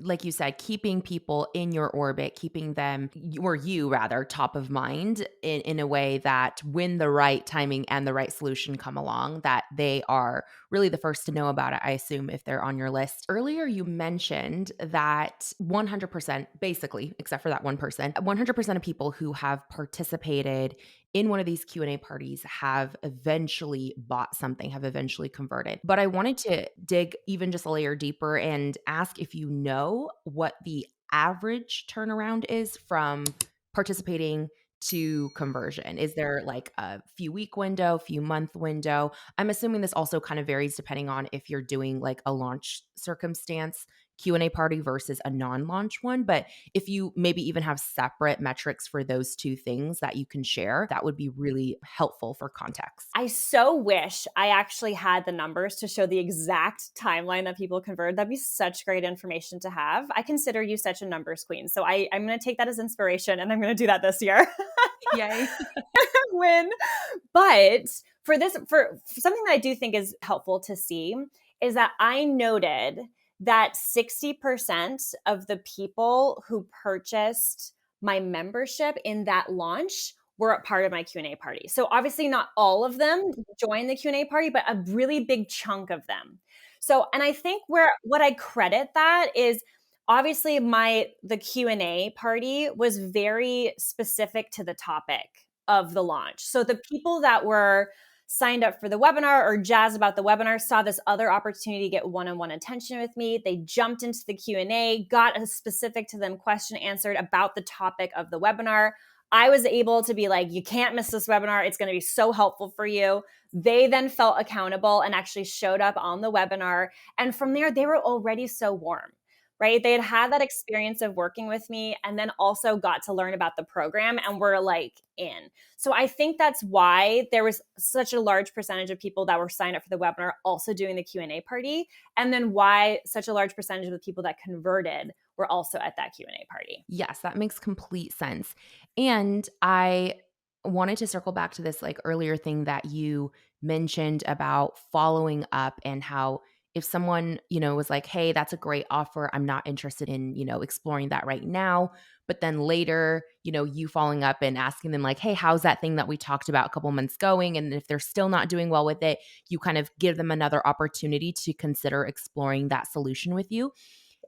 like you said, keeping people in your orbit, keeping them, or you rather, top of mind in a way that when the right timing and the right solution come along, that they are really the first to know about it, I assume, if they're on your list. Earlier, you mentioned that 100%, basically, except for that 1%, 100% of people who have participated in one of these Q&A parties have eventually bought something, have eventually converted. But I wanted to dig even just a layer deeper and ask if you know what the average turnaround is from participating to conversion. Is there like a few week window, few month window? I'm assuming this also kind of varies depending on if you're doing like a launch circumstance Q&A party versus a non-launch one, but if you maybe even have separate metrics for those two things that you can share, that would be really helpful for context. I so wish I actually had the numbers to show the exact timeline that people convert. That'd be such great information to have. I consider you such a numbers queen. So I'm going to take that as inspiration, and I'm going to do that this year. Yay. Win. But for something that I do think is helpful to see is that I noted that 60% of the people who purchased my membership in that launch were a part of my Q&A party. So obviously not all of them joined the Q&A party, but a really big chunk of them. So, and I think what I credit that is, obviously the Q&A party was very specific to the topic of the launch. So the people that were signed up for the webinar or jazzed about the webinar saw this other opportunity to get one-on-one attention with me. They jumped into the Q&A, got a specific to them question answered about the topic of the webinar. I was able to be like, you can't miss this webinar. It's going to be so helpful for you. They then felt accountable and actually showed up on the webinar. And from there, they were already so warm, right? They had that experience of working with me, and then also got to learn about the program and were like in. So I think that's why there was such a large percentage of people that were signed up for the webinar also doing the Q&A party, and then why such a large percentage of the people that converted were also at that Q&A party. Yes, that makes complete sense. And I wanted to circle back to this like earlier thing that you mentioned about following up, and how if someone, was like, "Hey, that's a great offer. I'm not interested in, exploring that right now." But then later, you following up and asking them like, "Hey, how's that thing that we talked about a couple months going?" And if they're still not doing well with it, you kind of give them another opportunity to consider exploring that solution with you.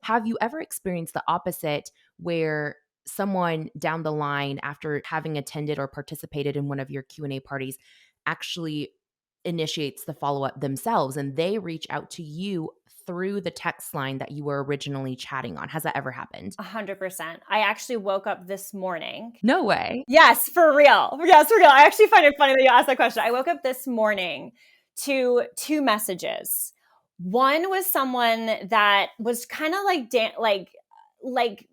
Have you ever experienced the opposite, where someone down the line, after having attended or participated in one of your Q&A parties, actually initiates the follow-up themselves and they reach out to you through the text line that you were originally chatting on? Has that ever happened? 100%. I actually woke up this morning. No way. Yes, for real. Yes, for real. I actually find it funny that you asked that question. I woke up this morning to 2 messages. One was someone that was kind of like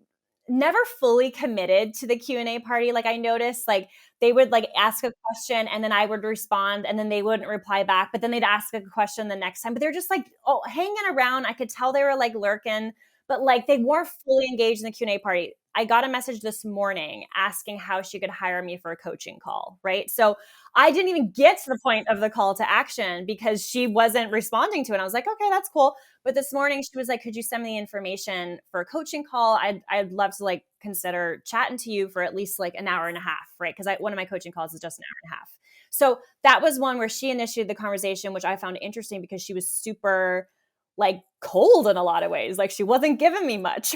never fully committed to the Q&A party. Like I noticed like they would like ask a question and then I would respond and then they wouldn't reply back, but then they'd ask a question the next time. But they're just like, oh, hanging around. I could tell they were like lurking, but like they weren't fully engaged in the Q&A party. I got a message this morning asking how she could hire me for a coaching call, right? So I didn't even get to the point of the call to action because she wasn't responding to it. I was like, okay, that's cool. But this morning she was like, could you send me the information for a coaching call? I'd love to like consider chatting to you for at least like an hour and a half, right? Because one of my coaching calls is just an hour and a half. So that was one where she initiated the conversation, which I found interesting because she was super like cold in a lot of ways. Like she wasn't giving me much.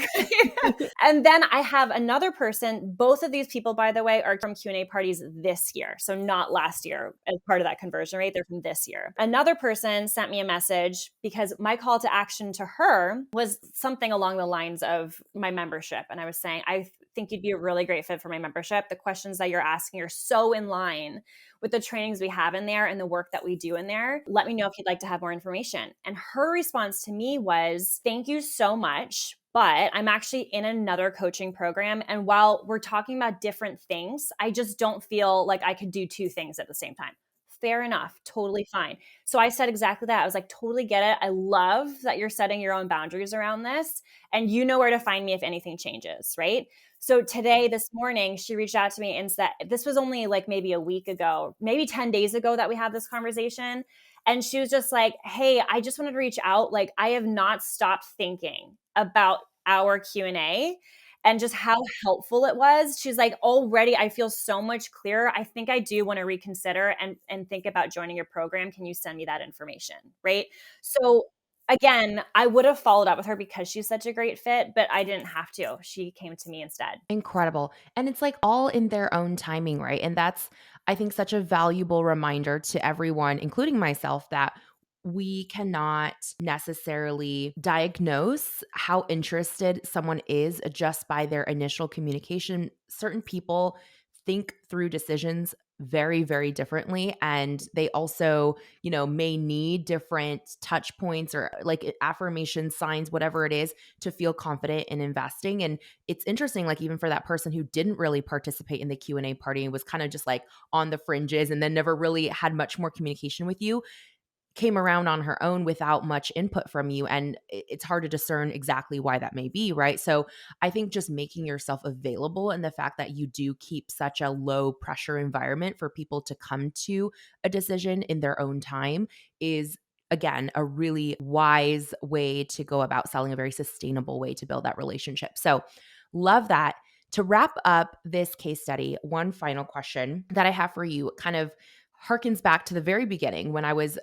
And then I have another person. Both of these people, by the way, are from Q&A parties this year. So not last year as part of that conversion rate. They're from this year. Another person sent me a message because my call to action to her was something along the lines of my membership. And I was saying, I think you'd be a really great fit for my membership. The questions that you're asking are so in line with the trainings we have in there and the work that we do in there. Let me know if you'd like to have more information. And her response to me was, thank you so much, but I'm actually in another coaching program. And while we're talking about different things, I just don't feel like I could do two things at the same time. Fair enough. Totally fine. So I said exactly that. I was like, totally get it. I love that you're setting your own boundaries around this and you know where to find me if anything changes, right? So today, this morning, she reached out to me and said, this was only like maybe a week ago, maybe 10 days ago that we had this conversation. And she was just like, hey, I just wanted to reach out. Like, I have not stopped thinking about our Q&A and just how helpful it was. She's like, already I feel so much clearer. I think I do want to reconsider and think about joining your program. Can you send me that information? Right. So again, I would have followed up with her because she's such a great fit, but I didn't have to. She came to me instead. Incredible. And it's like all in their own timing, right? And that's, I think, such a valuable reminder to everyone, including myself, that we cannot necessarily diagnose how interested someone is just by their initial communication. Certain people think through decisions very, very differently. And they also, may need different touch points or like affirmation signs, whatever it is, to feel confident in investing. And it's interesting, like even for that person who didn't really participate in the Q&A party and was kind of just like on the fringes and then never really had much more communication with you, came around on her own without much input from you. And it's hard to discern exactly why that may be, right? So I think just making yourself available and the fact that you do keep such a low pressure environment for people to come to a decision in their own time is, again, a really wise way to go about selling, a very sustainable way to build that relationship. So love that. To wrap up this case study, one final question that I have for you kind of harkens back to the very beginning when I was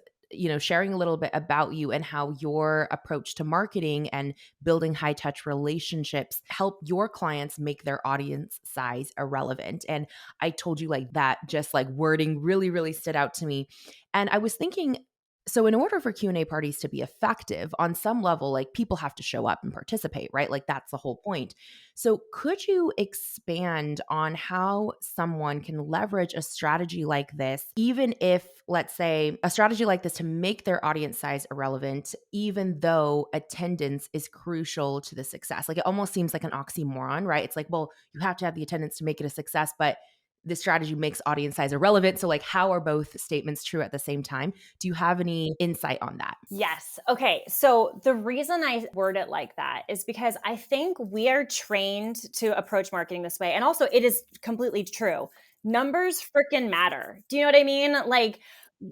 sharing a little bit about you and how your approach to marketing and building high touch relationships help your clients make their audience size irrelevant. And I told you like that, just like wording really, really stood out to me. And I was thinking, so in order for Q&A parties to be effective on some level, like people have to show up and participate, right? Like that's the whole point. So could you expand on how someone can leverage a strategy like this, even if, let's say, a strategy like this to make their audience size irrelevant, even though attendance is crucial to the success? Like it almost seems like an oxymoron, right? It's like, well, you have to have the attendance to make it a success, but this strategy makes audience size irrelevant. So like how are both statements true at the same time? Do you have any insight on that? Yes. Okay. So the reason I word it like that is because I think we are trained to approach marketing this way. And also, it is completely true. Numbers freaking matter. Do you know what I mean? Like,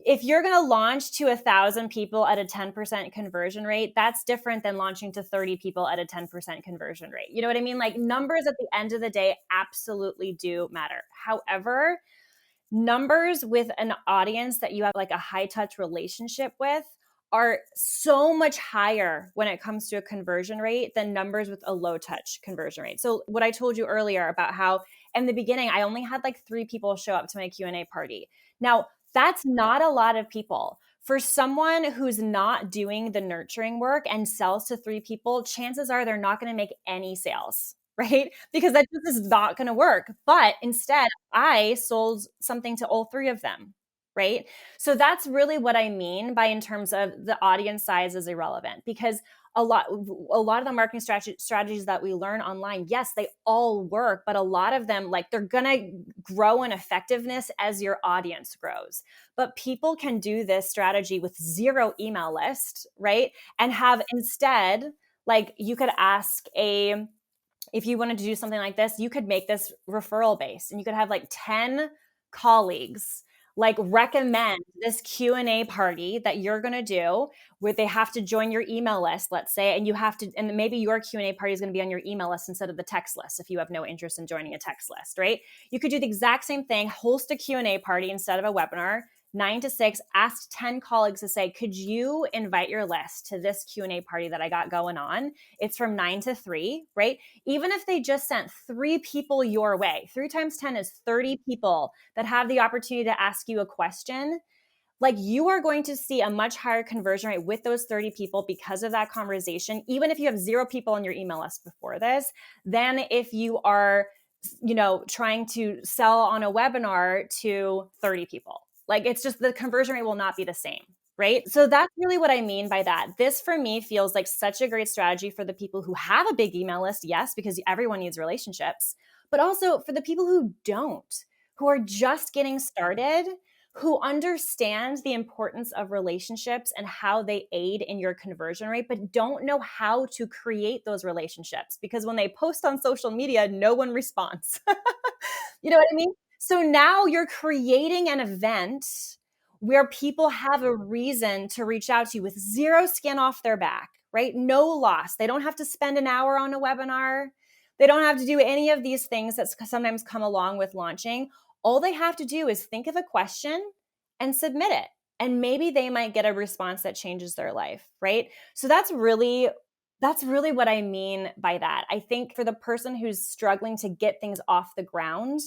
if you're going to launch to 1,000 people at a 10% conversion rate, that's different than launching to 30 people at a 10% conversion rate. You know what I mean? Like, numbers at the end of the day absolutely do matter. However, numbers with an audience that you have like a high touch relationship with are so much higher when it comes to a conversion rate than numbers with a low touch conversion rate. So what I told you earlier about how in the beginning I only had like 3 people show up to my Q&A party. Now, that's not a lot of people. For someone who's not doing the nurturing work and sells to 3 people, chances are they're not going to make any sales, right? Because that just is not going to work. But instead, I sold something to all 3 of them, right? So that's really what I mean by in terms of the audience size is irrelevant, because a lot of the marketing strategies that we learn online, yes, they all work, but a lot of them, like, they're gonna grow in effectiveness as your audience grows. But people can do this strategy with zero email list, right? And have instead, like, you could ask if you wanted to do something like this, you could make this referral based, and you could have like 10 colleagues like recommend this Q&A party that you're going to do, where they have to join your email list, let's say, and you have to, and maybe your Q&A party is going to be on your email list instead of the text list if you have no interest in joining a text list, right? You could do the exact same thing, host a Q&A party instead of a webinar, 9 to 6, ask 10 colleagues to say, could you invite your list to this Q&A party that I got going on? It's from 9 to 3, right? Even if they just sent 3 people your way, 3 times 10 is 30 people that have the opportunity to ask you a question. Like, you are going to see a much higher conversion rate with those 30 people because of that conversation, even if you have 0 people on your email list before this, than if you are, trying to sell on a webinar to 30 people. Like, it's just, the conversion rate will not be the same, right? So that's really what I mean by that. This, for me, feels like such a great strategy for the people who have a big email list, yes, because everyone needs relationships, but also for the people who don't, who are just getting started, who understand the importance of relationships and how they aid in your conversion rate, but don't know how to create those relationships, because when they post on social media, no one responds. You know what I mean? So now you're creating an event where people have a reason to reach out to you with zero skin off their back, right? No loss. They don't have to spend an hour on a webinar. They don't have to do any of these things that sometimes come along with launching. All they have to do is think of a question and submit it. And maybe they might get a response that changes their life, right? So that's really what I mean by that. I think for the person who's struggling to get things off the ground,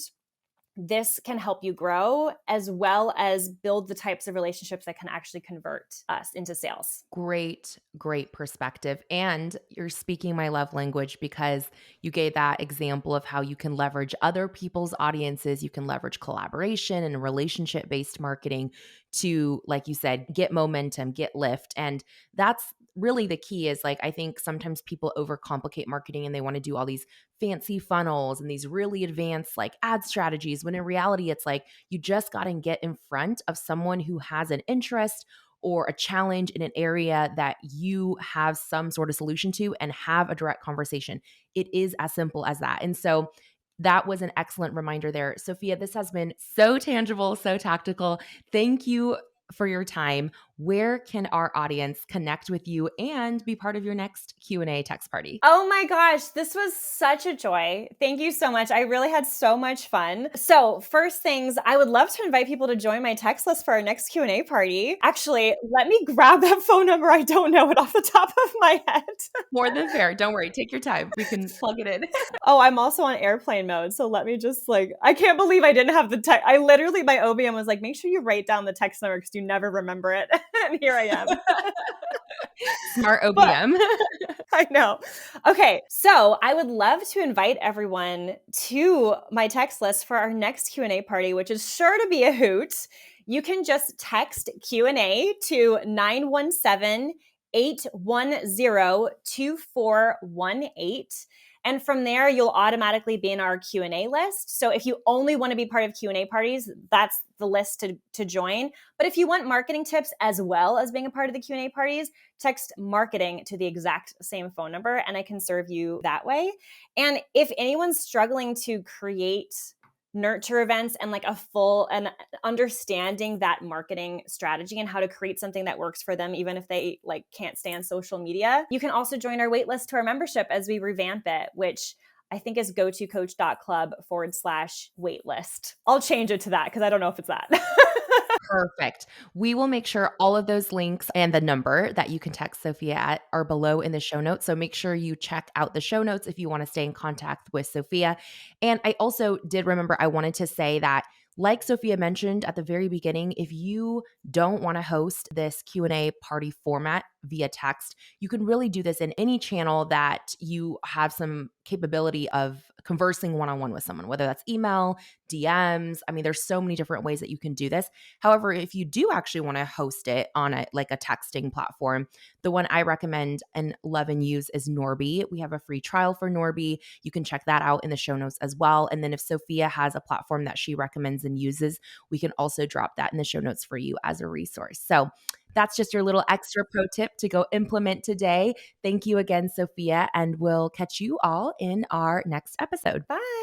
this can help you grow as well as build the types of relationships that can actually convert us into sales. Great, great perspective. And you're speaking my love language, because you gave that example of how you can leverage other people's audiences. You can leverage collaboration and relationship based marketing to, like you said, get momentum, get lift. And that's really the key. Is like, I think sometimes people overcomplicate marketing and they want to do all these fancy funnels and these really advanced like ad strategies, when in reality, it's like you just got to get in front of someone who has an interest or a challenge in an area that you have some sort of solution to, and have a direct conversation. It is as simple as that. And so that was an excellent reminder there. Sophia, this has been so tangible, so tactical. Thank you for your time. Where can our audience connect with you and be part of your next Q&A text party? Oh my gosh, this was such a joy. Thank you so much. I really had so much fun. So, first things, I would love to invite people to join my text list for our next Q&A party. Actually, let me grab that phone number. I don't know it off the top of my head. More than fair. Don't worry. Take your time. We can plug it in. Oh, I'm also on airplane mode. So let me just I can't believe I didn't have the text. I literally, my OBM was like, make sure you write down the text number because you never remember it. And here I am. Smart OBM. I know. Okay, so I would love to invite everyone to my text list for our next Q&A party, which is sure to be a hoot. You can just text Q&A to 917-810-2418. And from there, you'll automatically be in our Q&A list. So if you only want to be part of Q&A parties, that's the list to join. But if you want marketing tips as well as being a part of the Q&A parties, text marketing to the exact same phone number, and I can serve you that way. And if anyone's struggling to create nurture events and like a full and understanding that marketing strategy and how to create something that works for them, even if they like can't stand social media, you can also join our waitlist to our membership as we revamp it, which I think is gotocoach.club/waitlist. I'll change it to that because I don't know if it's that. Perfect. We will make sure all of those links and the number that you can text Sophia at are below in the show notes. So make sure you check out the show notes if you want to stay in contact with Sophia. And I also did remember, I wanted to say that, like Sophia mentioned at the very beginning, if you don't want to host this Q&A party format via text. You can really do this in any channel that you have some capability of conversing one on one with someone, whether that's email, DMs. I mean, there's so many different ways that you can do this. However, if you do actually want to host it on a like a texting platform, the one I recommend and love and use is Norby. We have a free trial for Norby. You can check that out in the show notes as well. And then if Sophia has a platform that she recommends and uses, we can also drop that in the show notes for you as a resource. So that's just your little extra pro tip to go implement today. Thank you again, Sophia, and we'll catch you all in our next episode. Bye.